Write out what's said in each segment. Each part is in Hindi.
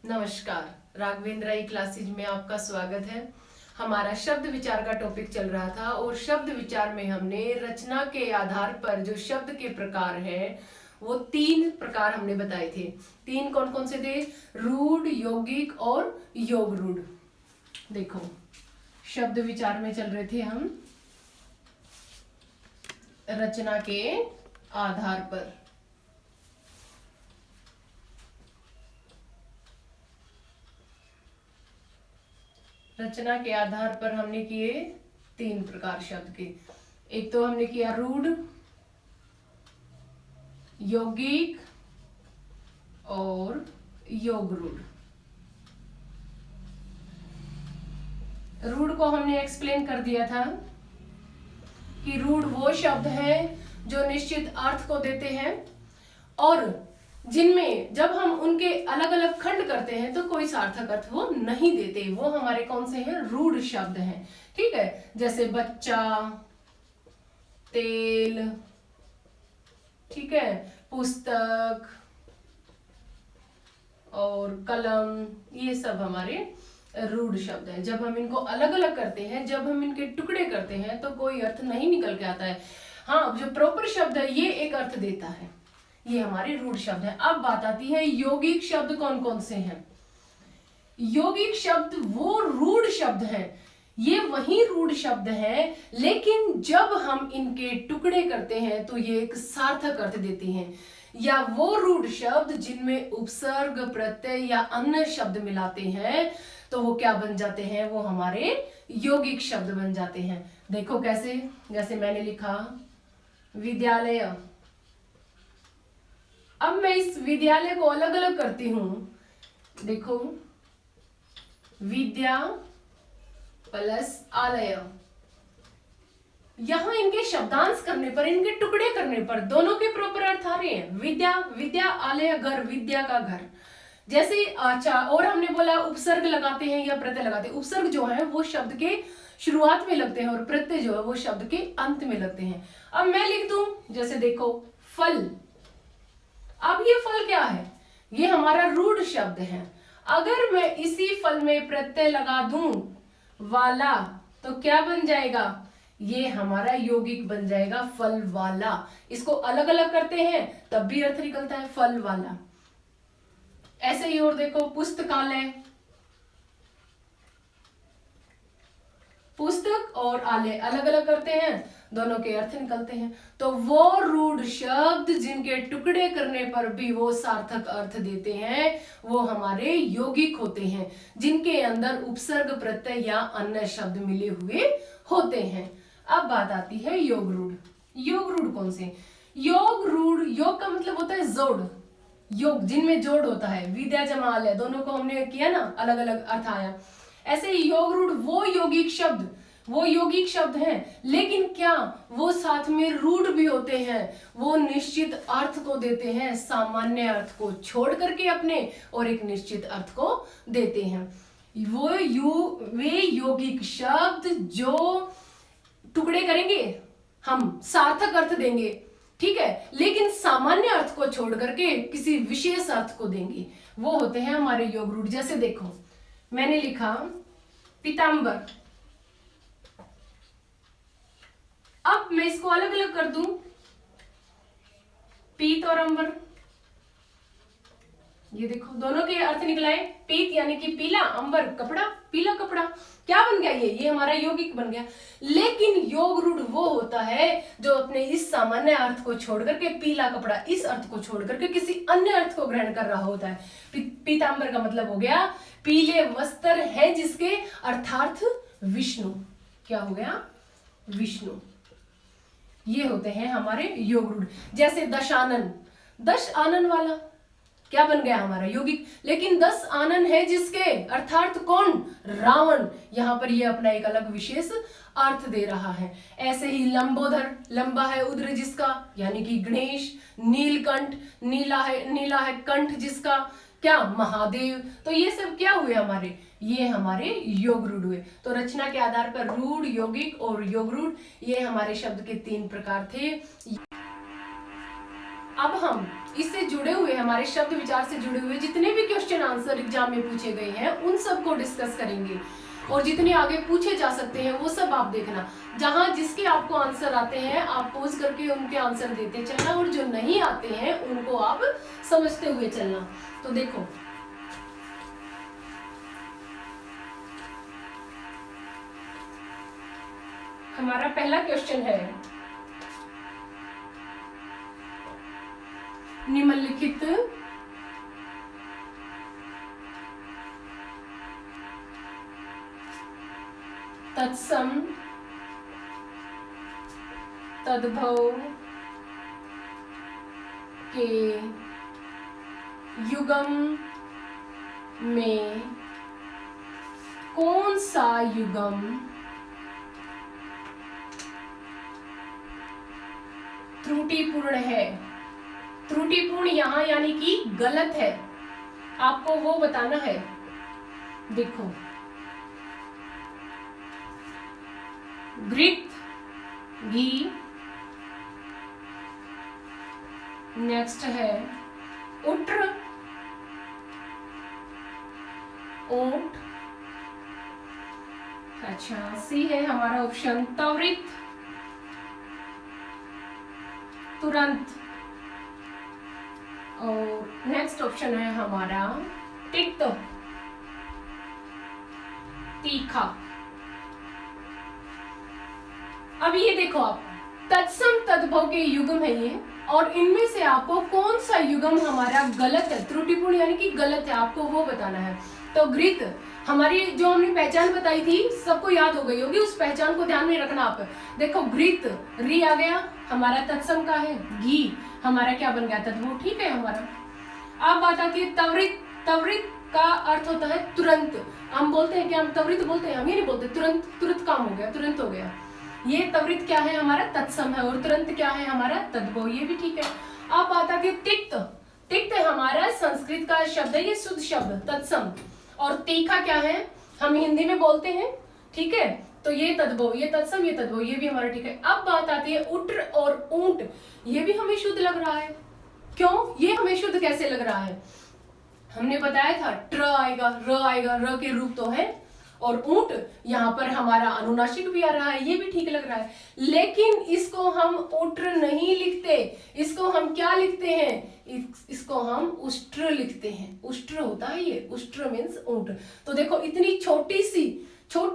नमस्कार, राघवेंद्र ई क्लासेज में आपका स्वागत है। हमारा शब्द विचार का टॉपिक चल रहा था और शब्द विचार में हमने रचना के आधार पर जो शब्द के प्रकार हैं वो 3 प्रकार हमने बताए थे। 3 कौन कौन से थे? रूढ़, यौगिक और योग रूढ़। देखो, शब्द विचार में चल रहे थे हम रचना के आधार पर। रचना के आधार पर हमने किए 3 प्रकार शब्द के। एक तो हमने किया रूढ़, यौगिक और योग रूढ़। रूढ़ को हमने एक्सप्लेन कर दिया था कि रूढ़ वो शब्द हैं जो निश्चित अर्थ को देते हैं और जिनमें जब हम उनके अलग अलग खंड करते हैं तो कोई सार्थक अर्थ वो नहीं देते। वो हमारे कौन से हैं? रूढ़ शब्द हैं। ठीक है, जैसे बच्चा, तेल, ठीक है, पुस्तक और कलम, ये सब हमारे रूढ़ शब्द हैं। जब हम इनको अलग अलग करते हैं, जब हम इनके टुकड़े करते हैं तो कोई अर्थ नहीं निकल के आता है। हाँ, जो प्रॉपर शब्द है ये एक अर्थ देता है, ये हमारे रूढ़ शब्द हैं। अब बात आती है यौगिक शब्द कौन कौन से हैं। यौगिक शब्द वो रूढ़ शब्द हैं, ये वही रूढ़ शब्द हैं, लेकिन जब हम इनके टुकड़े करते हैं तो ये एक सार्थक अर्थ देते हैं। या वो रूढ़ शब्द जिनमें उपसर्ग, प्रत्यय या अन्य शब्द मिलाते हैं तो वो क्या बन जाते हैं? वो हमारे यौगिक शब्द बन जाते हैं। देखो कैसे, जैसे मैंने लिखा विद्यालय। अब मैं इस विद्यालय को अलग अलग करती हूं। देखो, विद्या प्लस आलय। यहां इनके शब्दांश करने पर, इनके टुकड़े करने पर दोनों के प्रॉपर अर्थ आ रहे हैं। विद्या, विद्या, आलय घर, विद्या का घर। जैसे अच्छा, और हमने बोला उपसर्ग लगाते हैं या प्रत्यय लगाते हैं। उपसर्ग जो है वो शब्द के शुरुआत में लगते हैं और प्रत्यय जो है वो शब्द के अंत में लगते हैं। अब मैं लिख दूं, जैसे देखो फल। अब ये फल क्या है? ये हमारा रूढ़ शब्द है। अगर मैं इसी फल में प्रत्यय लगा दूं वाला तो क्या बन जाएगा? ये हमारा यौगिक बन जाएगा, फल वाला। इसको अलग अलग करते हैं तब भी अर्थ निकलता है फल वाला। ऐसे ही और देखो पुस्तकालय। पुस्तक और आलय अलग अलग करते हैं, दोनों के अर्थ निकलते हैं। तो वो रूढ़ शब्द जिनके टुकड़े करने पर भी वो सार्थक अर्थ देते हैं वो हमारे यौगिक होते हैं, जिनके अंदर उपसर्ग, प्रत्यय या अन्य शब्द मिले हुए होते हैं। अब बात आती है योग रूढ़। योग रूढ़ कौन से? योग रूढ़, योग का मतलब होता है जोड़, योग जिनमें जोड़ होता है। विद्या जमा आलय, दोनों को हमने किया ना, अलग अलग अर्थ आया। ऐसे ही योग रूढ़ वो यौगिक शब्द हैं, लेकिन क्या वो साथ में रूढ़ भी होते हैं? वो निश्चित अर्थ को देते हैं, सामान्य अर्थ को छोड़ करके अपने, और एक निश्चित अर्थ को देते हैं। वे यौगिक शब्द जो टुकड़े करेंगे, हम सार्थक अर्थ देंगे, ठीक है, लेकिन सामान्य अर्थ को छोड़ करके किसी विशेष अर्थ को देंगे, वो होते हैं हमारे योग रूढ़। जैसे देखो, मैंने लिखा पीतांबर। अब मैं इसको अलग अलग कर दूं, पीत और अंबर। ये देखो दोनों के अर्थ निकलाए। पीत यानी कि पीला, अंबर कपड़ा, पीला कपड़ा। क्या बन गया? ये हमारा यौगिक बन गया। लेकिन योग रूढ़ वो होता है जो अपने इस सामान्य अर्थ को छोड़ करके, पीला कपड़ा इस अर्थ को छोड़ करके किसी अन्य अर्थ को ग्रहण कर रहा होता है। पीतांबर का मतलब हो गया पीले वस्त्र है जिसके, अर्थार्थ विष्णु। क्या हो गया? विष्णु। ये होते हैं हमारे योग रूढ़। जैसे दशानन, 10 आनन वाला क्या बन गया? हमारा यौगिक। लेकिन 10 आनन है जिसके, अर्थात कौन? रावण। यहां पर ये अपना एक अलग विशेष अर्थ दे रहा है। ऐसे ही लंबोदर, लंबा है उदर जिसका, यानी कि गणेश। नीलकंठ, नीला है कंठ जिसका, क्या? महादेव। तो ये सब क्या हुए हमारे? ये हमारे योग रूढ़ हुए। तो रचना के आधार पर रूढ़, यौगिक और योग रूढ़, ये हमारे शब्द के 3 प्रकार थे। अब हम इससे जुड़े हुए, हमारे शब्द विचार से जुड़े हुए जितने भी क्वेश्चन क्वेश्चन आंसर एग्जाम में पूछे गए हैं उन सब को डिस्कस करेंगे, और जितने आगे पूछे जा सकते हैं वो सब आप देखना। जहां जिसके आपको आंसर आते हैं आप पोज करके उनके आंसर देते चलना, और जो नहीं आते हैं उनको आप समझते हुए चलना। तो देखो हमारा पहला क्वेश्चन है, निम्नलिखित तत्सम तद्भव के युगम में कौन सा युगम त्रुटिपूर्ण है? त्रुटिपूर्ण यहां यानी कि गलत है, आपको वो बताना है। देखो घृत घी, नेक्स्ट है उट्र ऊंट, अच्छा सी है हमारा ऑप्शन त्वरित तुरंत, और नेक्स्ट ऑप्शन है हमारा तिक्त तीखा। अब ये देखो आप तत्सम तद्भव के युगम है ये, और इनमें से आपको कौन सा युगम हमारा गलत है, त्रुटिपूर्ण यानी कि गलत है, आपको वो बताना है। तो घृत हमारी जो हमने पहचान बताई थी सबको याद हो गई होगी, उस पहचान को ध्यान में रखना आप। देखो घृत री आ गया हमारा तत्सम का है, घी हमारा क्या बन गया तद्भव, ठीक है हमारा। अब बात आती है त्वरित। त्वरित का अर्थ होता है तुरंत, हम बोलते हैं कि हम त्वरित बोलते हैं, हम ये नहीं बोलते तुरंत, तुरंत काम हो गया, तुरंत हो गया। ये त्वरित क्या है हमारा तत्सम है, और तुरंत क्या है हमारा तद्भव, ये भी ठीक है। अब बात आती है तिक्त। तिक्त हमारा संस्कृत का शब्द है, ये शुद्ध शब्द तत्सम, और तीखा क्या है हम हिंदी में बोलते हैं, ठीक है। तो ये तद्भव, ये तत्सम, ये तद्भव, ये भी हमारा ठीक है। अब बात आती है उट्र और ऊंट, ये भी हमें शुद्ध लग रहा है। क्यों ये हमें शुद्ध कैसे लग रहा है? हमने बताया था ट्र आएगा, र आएगा, र के रूप तो है, और ऊंट यहाँ पर हमारा अनुनासिक भी आ रहा है, ये भी ठीक लग रहा है। लेकिन इसको हम उट्र नहीं लिखते, इसको हम क्या लिखते हैं, इसको हम उष्ट्र लिखते हैं। उष्ट्र होता है ये, उष्ट्र मीन्स ऊंट। तो देखो इतनी छोटी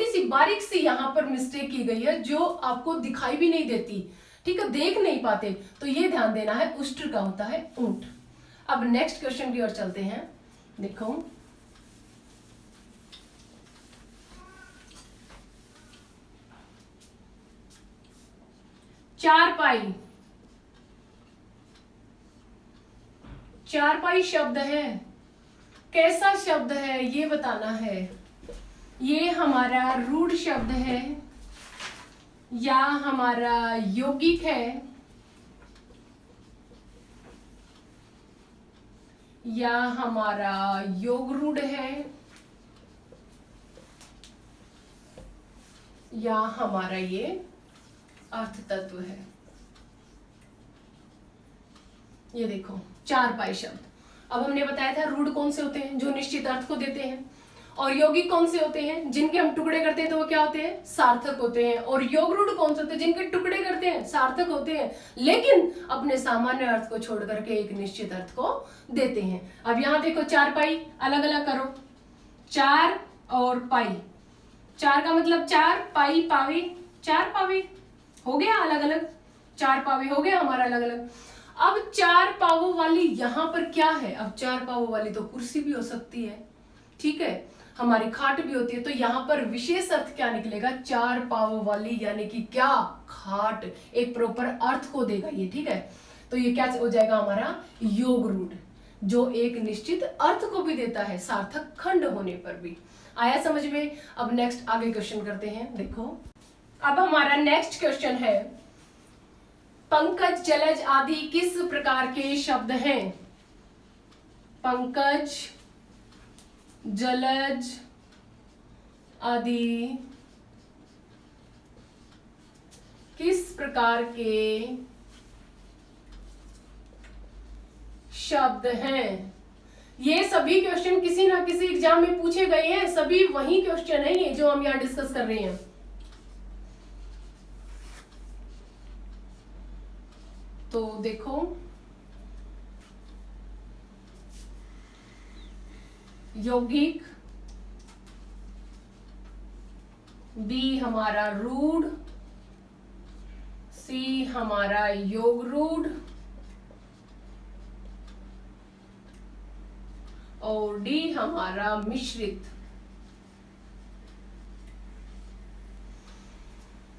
सी बारीक सी यहाँ पर मिस्टेक की गई है जो आपको दिखाई भी नहीं देती, ठीक है, देख नहीं पाते, तो ये ध्यान देना है, उष्ट्र का होता है ऊंट। अब नेक्स्ट क्वेश्चन की ओर चलते हैं। देखो चारपाई, चारपाई शब्द है, कैसा शब्द है ये बताना है। ये हमारा रूढ़ शब्द है या हमारा यौगिक है या हमारा योग रूढ़ है या हमारा ये अर्थ तत्व है। ये देखो चारपाई शब्द। अब हमने बताया था रूढ़ कौन से होते हैं, जो निश्चित अर्थ को देते हैं, और यौगिक कौन से होते हैं, जिनके हम टुकड़े करते हैं तो वो क्या होते हैं, सार्थक होते हैं। और योग रूढ़ कौन से होते हैं, जिनके टुकड़े करते हैं सार्थक होते हैं, लेकिन अपने सामान्य अर्थ को छोड़ करके एक निश्चित अर्थ को देते हैं। अब यहाँ देखो चारपाई अलग अलग करो, चार और पाई, चार का मतलब चार, पाई पावे, चार पावे हो गया अलग अलग, चार पावे हो गया हमारा अलग अलग। अब चार पावों वाली यहाँ पर क्या है, अब चार पावों वाली तो कुर्सी भी हो सकती है, ठीक है, हमारी खाट भी होती है। तो यहाँ पर विशेष अर्थ क्या निकलेगा, चार पावों वाली यानी कि क्या, खाट, एक प्रॉपर अर्थ को देगा ये, ठीक है। तो ये क्या हो जाएगा हमारा योग रूढ़, जो एक निश्चित अर्थ को भी देता है, सार्थक खंड होने पर भी। आया समझ में? अब नेक्स्ट आगे क्वेश्चन करते हैं। देखो अब हमारा नेक्स्ट क्वेश्चन है, पंकज जलज आदि किस प्रकार के शब्द हैं? पंकज जलज आदि किस प्रकार के शब्द हैं? ये सभी क्वेश्चन किसी ना किसी एग्जाम में पूछे गए हैं, सभी वही क्वेश्चन है ये जो हम यहाँ डिस्कस कर रहे हैं। तो देखो, यौगिक, बी हमारा रूढ़, सी हमारा योग रूढ़ और डी हमारा मिश्रित।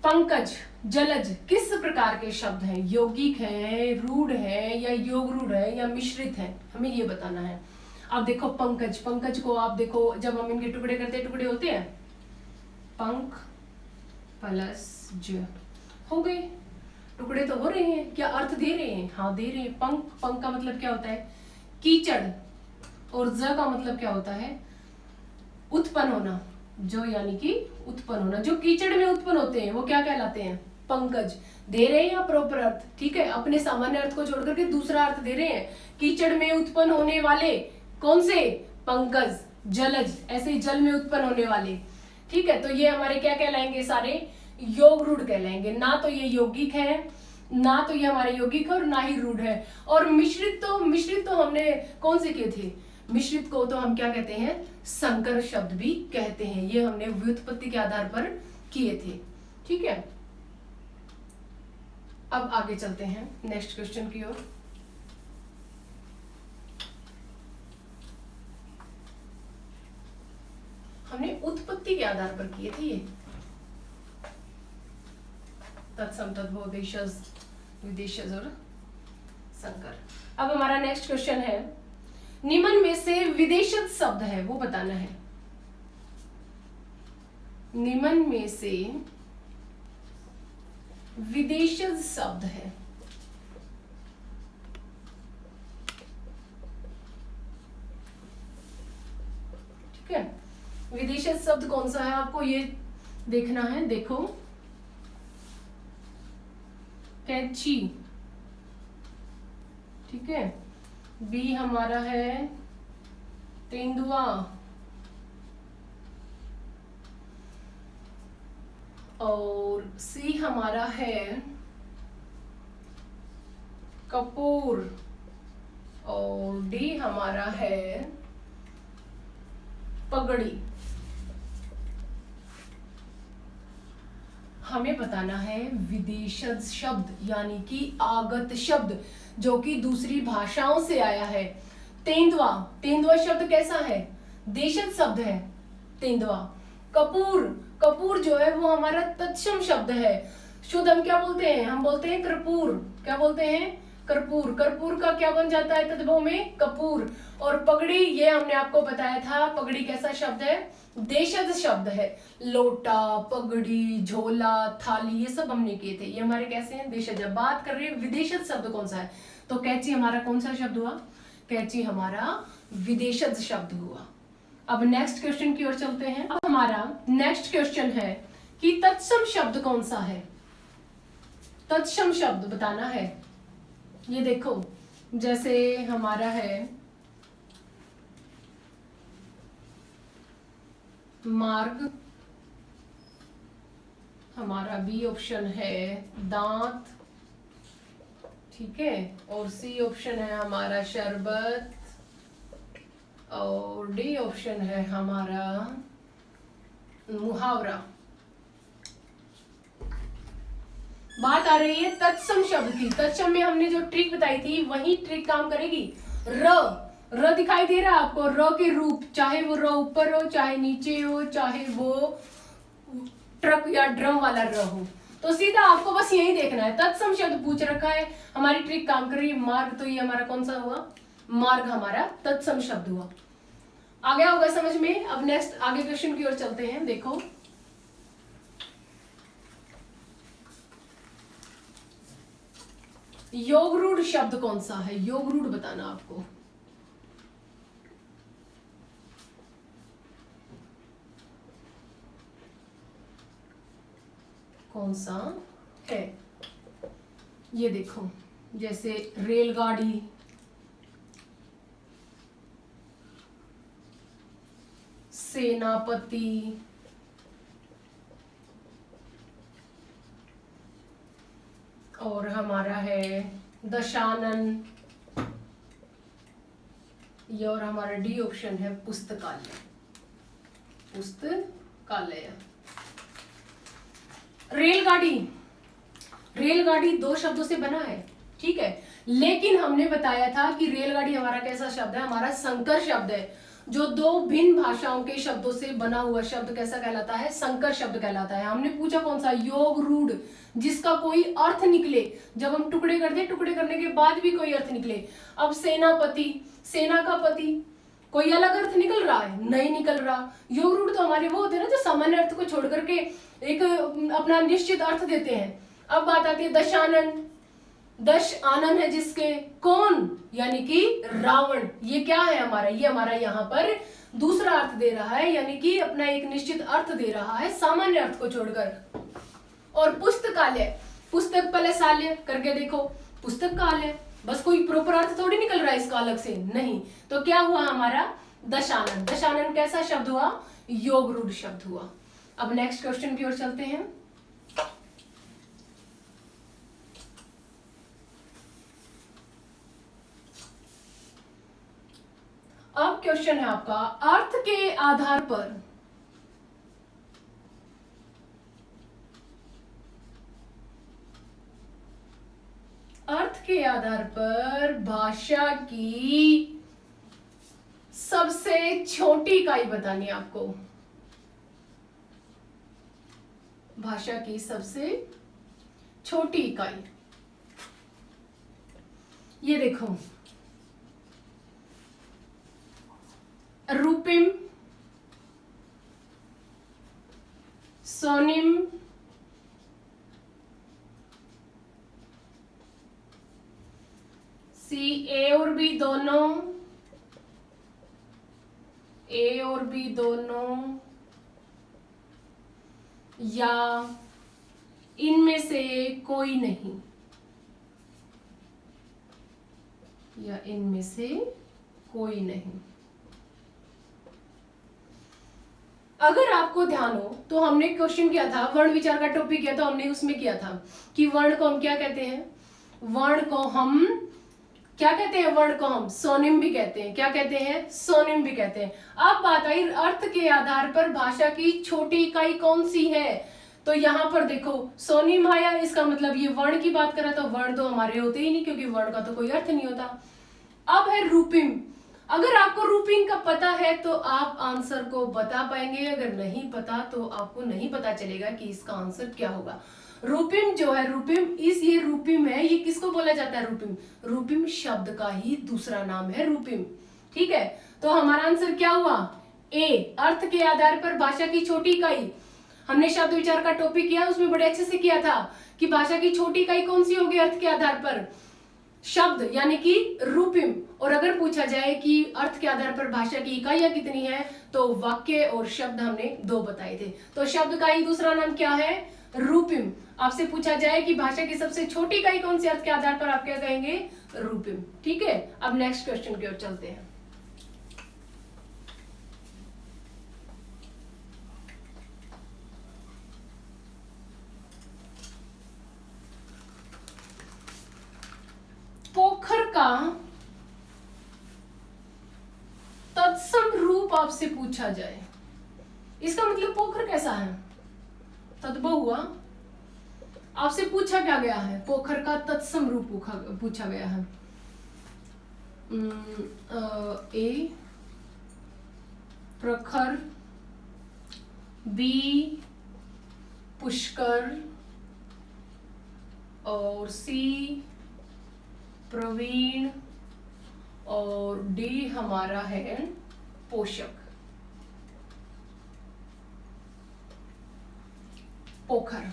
पंकज, जलज किस प्रकार के शब्द हैं? यौगिक है, रूढ़ है, या योग रूढ़ है, या मिश्रित है, हमें ये बताना है। अब देखो पंकज, पंकज को आप देखो, जब हम इनके टुकड़े करते हैं, टुकड़े होते हैं, पंख प्लस ज, हो गए, टुकड़े तो हो रहे हैं। क्या अर्थ दे रहे हैं? हाँ दे रहे हैं। पंख, पंख का मतलब क्या होता है? कीचड़, और ज का मतलब क्या होता है? उत्पन्न होना, जो यानी कि उत्पन्न होना, जो कीचड़ में उत्पन्न होते हैं वो क्या कहलाते हैं? पंकज। दे रहे हैं या प्रॉपर अर्थ, ठीक है, अपने सामान्य अर्थ को जोड़ करके दूसरा अर्थ दे रहे हैं। कीचड़ में उत्पन्न होने वाले कौन से? पंकज, जलज, ऐसे जल में उत्पन्न होने वाले, ठीक है। तो ये हमारे क्या कहलाएंगे? सारे योग रूढ़ कहलाएंगे। ना तो ये यौगिक है, ना तो ये हमारे यौगिक है, और ना ही रूढ़ है। और मिश्रित तो हमने कौन से किए थे? मिश्रित को तो हम क्या कहते हैं? संकर शब्द भी कहते हैं। ये हमने व्युत्पत्ति के आधार पर किए थे, ठीक है। अब आगे चलते हैं नेक्स्ट क्वेश्चन की ओर। हमने उत्पत्ति के आधार पर किए थे ये, तत्सम, तद्भव, देशज, विदेशज और संकर। अब हमारा नेक्स्ट क्वेश्चन है, निम्न में से विदेशज शब्द है वो बताना है। निम्न में से विदेशज शब्द है, ठीक है। विदेशज शब्द कौन सा है आपको ये देखना है। देखो, कैंची, ठीक है, बी हमारा है तेंदुआ, और सी हमारा है कपूर, और डी हमारा है पगड़ी। हमें बताना है विदेशज शब्द यानी कि आगत शब्द जो कि दूसरी भाषाओं से आया है। तेंदुआ, तेंदुआ शब्द कैसा है? देशज शब्द है तेंदुआ। कपूर, कपूर जो है वो हमारा तत्सम शब्द है। शुद्ध हम क्या बोलते हैं? हम बोलते हैं कर्पूर। क्या बोलते हैं? कर्पूर। कर्पूर का क्या बन जाता है तद्भव में? कपूर। और पगड़ी, ये हमने आपको बताया था, पगड़ी कैसा शब्द है? देशज शब्द है। लोटा, पगड़ी, झोला, थाली, ये सब हमने किए थे, ये हमारे कैसे हैं? देशज। बात कर रहे हैं विदेशज शब्द कौन सा है, तो कैंची हमारा कौन सा शब्द हुआ? कैंची हमारा विदेशज शब्द हुआ। अब नेक्स्ट क्वेश्चन की ओर चलते हैं। अब हमारा नेक्स्ट क्वेश्चन है कि तत्सम शब्द कौन सा है? तत्सम शब्द बताना है। ये देखो, जैसे हमारा है मार्ग, हमारा बी ऑप्शन है दांत, ठीक है, और सी ऑप्शन है हमारा शरबत, और डी ऑप्शन है हमारा मुहावरा। बात आ रही है तत्सम शब्द की। तत्सम में हमने जो ट्रिक बताई थी वही ट्रिक काम करेगी। र दिखाई दे रहा है आपको? र के रूप, चाहे वो र ऊपर हो, चाहे नीचे हो, चाहे वो ट्रक या ड्रम वाला र हो, तो सीधा आपको बस यही देखना है। तत्सम शब्द पूछ रखा है, हमारी ट्रिक काम कर रही है। मार्ग, तो ये हमारा कौन सा हुआ? मार्ग हमारा तत्सम शब्द हुआ। आ गया होगा समझ में। अब नेक्स्ट आगे क्वेश्चन की ओर चलते हैं। देखो, योग रूढ़ शब्द कौन सा है? योग रूढ़ बताना आपको। कौन सा है? ये देखो, जैसे रेलगाड़ी, सेनापति, और हमारा है दशानन, ये और हमारा डी ऑप्शन है पुस्तकालय। पुस्तकालय। रेलगाड़ी, रेलगाड़ी दो शब्दों से बना है, ठीक है, लेकिन हमने बताया था कि रेलगाड़ी हमारा कैसा शब्द है, हमारा संकर शब्द है, जो दो भिन्न भाषाओं के शब्दों से बना हुआ शब्द कैसा कहलाता है, संकर शब्द कहलाता है। हमने पूछा कौन सा, योग रूढ़, जिसका कोई अर्थ निकले, जब हम टुकड़े कर दें, टुकड़े करने के बाद भी कोई अर्थ निकले। अब सेनापति, सेना का पति, कोई अलग अर्थ निकल रहा है, नहीं निकल रहा। योग रूढ़ तो हमारे वो होते हैं ना जो सामान्य अर्थ को छोड़ करके एक अपना निश्चित अर्थ देते हैं। अब बात आती है दशानन, दश आनन है जिसके, कौन, यानी कि रावण। ये क्या है हमारा, ये हमारा यहाँ पर दूसरा अर्थ दे रहा है, यानी कि अपना एक निश्चित अर्थ दे रहा है सामान्य अर्थ को छोड़कर। और पुस्तकालय, पुस्तक पलसालय करके देखो, पुस्तकालय, बस कोई प्रॉपर अर्थ थोड़ी निकल रहा है इसका अलग से, नहीं। तो क्या हुआ हमारा दशानन, दशानन कैसा शब्द हुआ, योग रूढ़ शब्द हुआ। अब नेक्स्ट क्वेश्चन की ओर चलते हैं। अब क्वेश्चन है आपका, अर्थ के आधार पर अर्थ के आधार पर भाषा की सबसे छोटी इकाई बतानी है आपको। भाषा की सबसे छोटी इकाई, ये देखो, रूपिम, सोनिम, सी ए और बी दोनों, ए और बी दोनों, या इनमें से कोई नहीं, या इनमें से कोई नहीं। अगर आपको ध्यान हो तो हमने क्वेश्चन किया था, वर्ण विचार का टॉपिक किया, तो हमने उसमें किया था कि वर्ण को हम क्या कहते हैं, वर्ण को हम क्या कहते हैं, वर्ण को हम सोनिम भी कहते हैं। क्या कहते हैं, सोनिम भी कहते हैं। अब बात आई अर्थ के आधार पर भाषा की छोटी इकाई कौन सी है, तो यहाँ पर देखो सोनिम आया, इसका मतलब ये वर्ण की बात करा, तो वर्ण तो हमारे होते ही नहीं, क्योंकि वर्ण का तो कोई अर्थ नहीं होता। अब है रूपिम, अगर आपको रूपिंग का पता है तो आप आंसर को बता पाएंगे, अगर नहीं पता तो आपको नहीं पता चलेगा कि इसका आंसर क्या होगा। रूपिम जो है, रूपिम ये रूपिम है, ये किसको बोला जाता है, रूपिम, रूपिम शब्द का ही दूसरा नाम है रूपिम, ठीक है। तो हमारा आंसर क्या हुआ, ए, अर्थ के आधार पर भाषा की छोटी इकाई। हमने शब्द विचार का टॉपिक किया, उसमें बड़े अच्छे से किया था कि भाषा की छोटी इकाई कौन सी होगी अर्थ के आधार पर, शब्द यानी कि रूपिम। और अगर पूछा जाए कि अर्थ के आधार पर भाषा की इकाइयां कितनी है, तो वाक्य और शब्द हमने दो बताए थे। तो शब्द का ही दूसरा नाम क्या है, रूपिम। आपसे पूछा जाए कि भाषा की सबसे छोटी इकाई कौन सी अर्थ के आधार पर, आप क्या कहेंगे, रूपिम, ठीक है। अब नेक्स्ट क्वेश्चन की ओर चलते हैं। पोखर का तत्सम रूप आपसे पूछा जाए, इसका मतलब पोखर कैसा है, तद्भव हुआ। आपसे पूछा क्या गया है, पोखर का तत्सम रूप पूछा गया है। ए प्रखर, बी पुष्कर, और सी प्रवीण, और डी हमारा है पोषक। पोखर,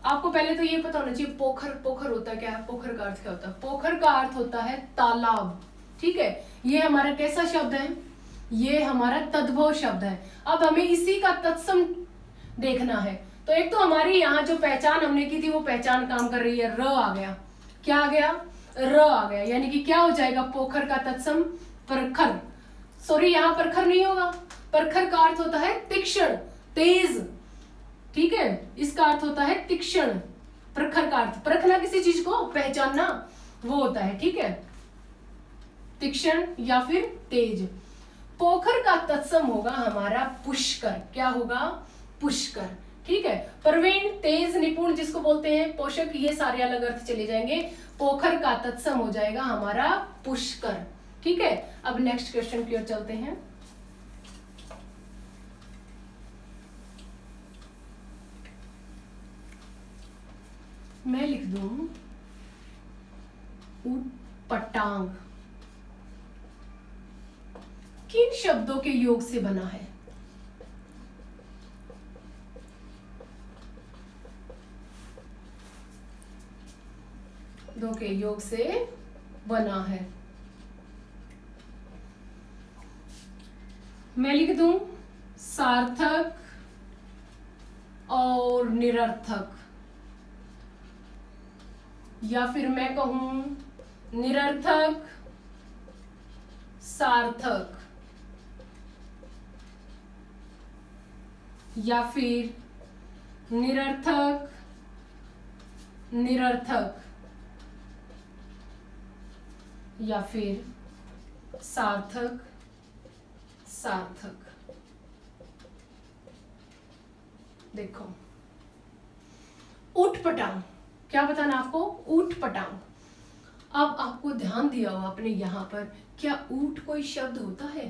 आपको पहले तो ये पता होना चाहिए पोखर, पोखर होता क्या है, पोखर का अर्थ क्या होता है। पोखर का अर्थ होता है तालाब, ठीक है। ये हमारा कैसा शब्द है, ये हमारा तद्भव शब्द है। अब हमें इसी का तत्सम देखना है। तो एक तो हमारी यहाँ जो पहचान हमने की थी वो पहचान काम कर रही है, र आ गया, क्या आ गया, र आ गया, यानी कि क्या हो जाएगा, पोखर का तत्सम प्रखर, सॉरी यहाँ प्रखर नहीं होगा, प्रखर का अर्थ होता है तीक्ष्ण, तेज, ठीक है, इसका अर्थ होता है तीक्ष्ण। प्रखर का अर्थ परखना, किसी चीज को पहचानना, वो होता है, ठीक है, तीक्ष्ण या फिर तेज। पोखर का तत्सम होगा हमारा पुष्कर, क्या होगा, पुष्कर, ठीक है। प्रवीण, तेज, निपुण जिसको बोलते हैं, पोषक, ये सारे अलग अर्थ चले जाएंगे। पोखर का तत्सम हो जाएगा हमारा पुष्कर, ठीक है। अब नेक्स्ट क्वेश्चन की ओर चलते हैं। मैं लिख दूं ऊटपटांग किन शब्दों के योग से बना है? दो के योग से बना है। मैं लिख दूं सार्थक और निरर्थक, या फिर मैं कहूं निरर्थक सार्थक, या फिर निरर्थक निरर्थक, या फिर सार्थक सार्थक। देखो ऊटपटांग, क्या बताना आपको, ऊटपटांग। अब आपको ध्यान दिया हो आपने यहाँ पर, क्या ऊंट कोई शब्द होता है?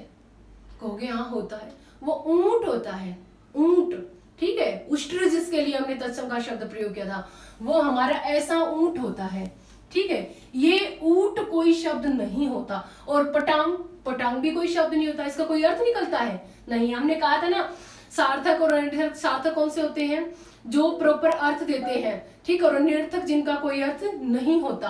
कहोगे हाँ होता है, वो ऊंट होता है, ऊंट, ठीक है। उष्ट्र जिसके लिए हमने तत्सम का शब्द प्रयोग किया था, वो हमारा ऐसा ऊंट होता है, ठीक है। ये ऊंट कोई शब्द नहीं होता। और पटांग, पटांग भी कोई शब्द नहीं होता, इसका कोई अर्थ निकलता है नहीं। हमने कहा था ना सार्थक और अनिर्थक, सार्थक कौन से होते हैं, जो प्रॉपर अर्थ देते हैं, ठीक, और निरर्थक जिनका कोई अर्थ नहीं होता।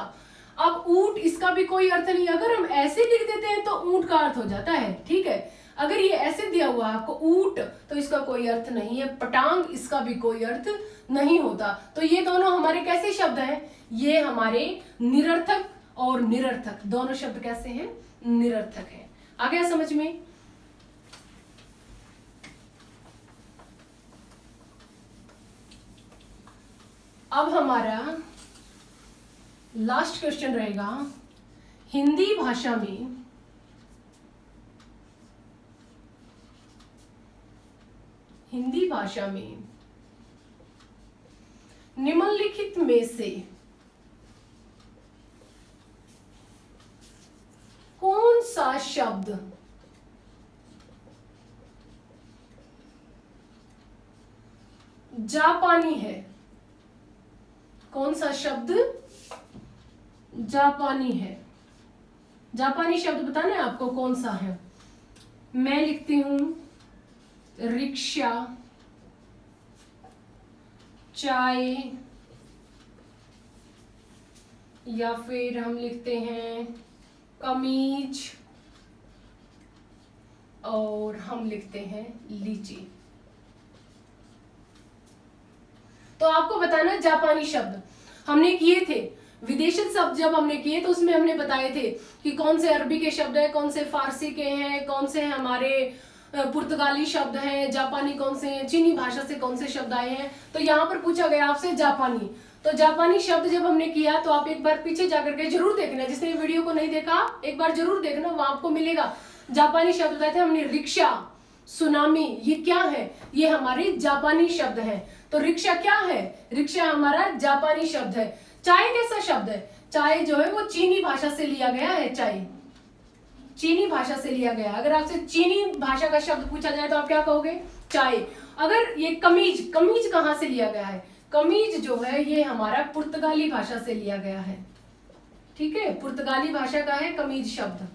अब ऊंट, इसका भी कोई अर्थ नहीं, अगर हम ऐसे लिख देते हैं तो ऊंट का अर्थ हो जाता है, ठीक है। अगर ये ऐसे दिया हुआ है आपको ऊंट, तो इसका कोई अर्थ नहीं है। पटांग, इसका भी कोई अर्थ नहीं होता। तो ये दोनों हमारे कैसे शब्द हैं, ये हमारे निरर्थक और निरर्थक, दोनों शब्द कैसे हैं, निरर्थक हैं। आ गया समझ में? अब हमारा लास्ट क्वेश्चन रहेगा, हिंदी भाषा में निम्नलिखित में से कौन सा शब्द जापानी है? कौन सा शब्द जापानी है? जापानी शब्द बताना है आपको कौन सा है। मैं लिखती हूं रिक्शा, चाय, या फिर हम लिखते हैं कमीज, और हम लिखते हैं लीची। तो आपको बताना जापानी शब्द हमने किए थे, विदेशी शब्द जब हमने किए तो उसमें हमने बताए थे कि कौन से अरबी के शब्द है, कौन से फारसी के हैं, कौन से हमारे पुर्तगाली शब्द हैं, जापानी कौन से हैं, चीनी भाषा से कौन से शब्द आए हैं। तो यहाँ पर पूछा गया आपसे जापानी, तो जापानी शब्द जब हमने किया तो आप एक बार पीछे जाकर के जरूर देखना, जिसने वीडियो को नहीं देखा एक बार जरूर देखना, वहां आपको मिलेगा। जापानी शब्द बताए थे हमने, रिक्शा, सुनामी, ये क्या है, ये हमारे जापानी शब्द हैं। तो रिक्शा क्या है, रिक्शा हमारा जापानी शब्द है। चाय कैसा शब्द है, चाय जो है वो चीनी भाषा से लिया गया है, चाय चीनी भाषा से लिया गया। अगर आपसे चीनी भाषा का शब्द पूछा जाए तो आप क्या कहोगे, चाय। अगर ये कमीज, कमीज कहाँ से लिया गया है, कमीज जो है ये हमारा पुर्तगाली भाषा से लिया गया है, ठीक है, पुर्तगाली भाषा का है कमीज शब्द।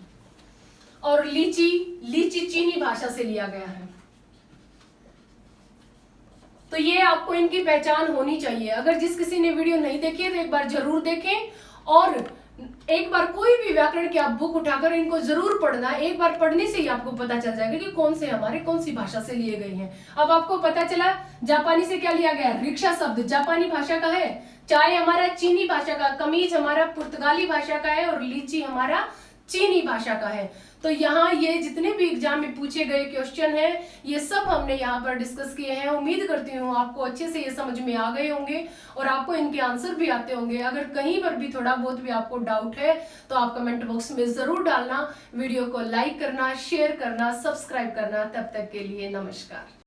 और लीची, लीची चीनी भाषा से लिया गया है। तो ये आपको इनकी पहचान होनी चाहिए। अगर जिस किसी ने वीडियो नहीं देखी है तो एक बार जरूर देखें, और एक बार कोई भी व्याकरण की आप बुक उठाकर इनको जरूर पढ़ना। एक बार पढ़ने से ही आपको पता चल जाएगा कि कौन से हमारे कौन सी भाषा से लिए गए हैं। अब आपको पता चला जापानी से क्या लिया गया, रिक्शा शब्द जापानी भाषा का है, चाय हमारा चीनी भाषा का, कमीज हमारा पुर्तगाली भाषा का है, और लीची हमारा चीनी भाषा का है। तो यहाँ ये जितने भी एग्जाम में पूछे गए क्वेश्चन हैं, ये सब हमने यहाँ पर डिस्कस किए हैं। उम्मीद करती हूँ आपको अच्छे से ये समझ में आ गए होंगे और आपको इनके आंसर भी आते होंगे। अगर कहीं पर भी थोड़ा बहुत भी आपको डाउट है तो आप कमेंट बॉक्स में जरूर डालना। वीडियो को लाइक करना, शेयर करना, सब्सक्राइब करना। तब तक के लिए नमस्कार।